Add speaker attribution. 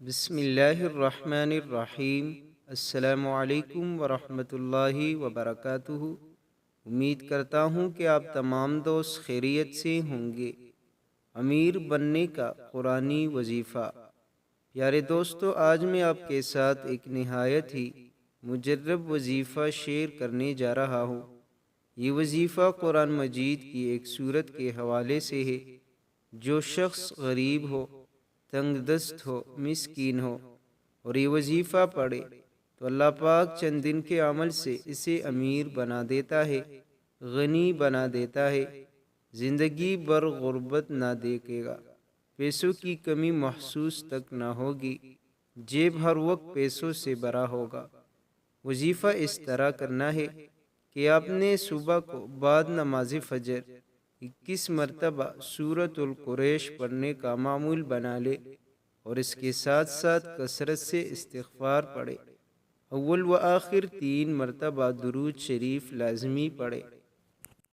Speaker 1: بسم اللہ الرحمن الرحیم۔ السلام علیکم ورحمۃ اللہ وبرکاتہ۔ امید کرتا ہوں کہ آپ تمام دوست خیریت سے ہوں گے۔ امیر بننے کا قرآنی وظیفہ۔ پیارے دوستو، آج میں آپ کے ساتھ ایک نہایت ہی مجرب وظیفہ شیئر کرنے جا رہا ہوں۔ یہ وظیفہ قرآن مجید کی ایک سورت کے حوالے سے ہے۔ جو شخص غریب ہو، تنگ دست ہو، مسکین ہو اور یہ وظیفہ پڑھے تو اللہ پاک چند دن کے عمل سے اسے امیر بنا دیتا ہے، غنی بنا دیتا ہے، زندگی بھر غربت نہ دیکھے گا، پیسوں کی کمی محسوس تک نہ ہوگی، جیب ہر وقت پیسوں سے بھرا ہوگا۔ وظیفہ اس طرح کرنا ہے کہ آپ نے صبح کو بعد نماز فجر 21 مرتبہ سورۃ القریش پڑھنے کا معمول بنا لے اور اس کے ساتھ ساتھ کثرت سے استغفار پڑھے۔ اول و آخر 3 مرتبہ درود شریف لازمی پڑھے۔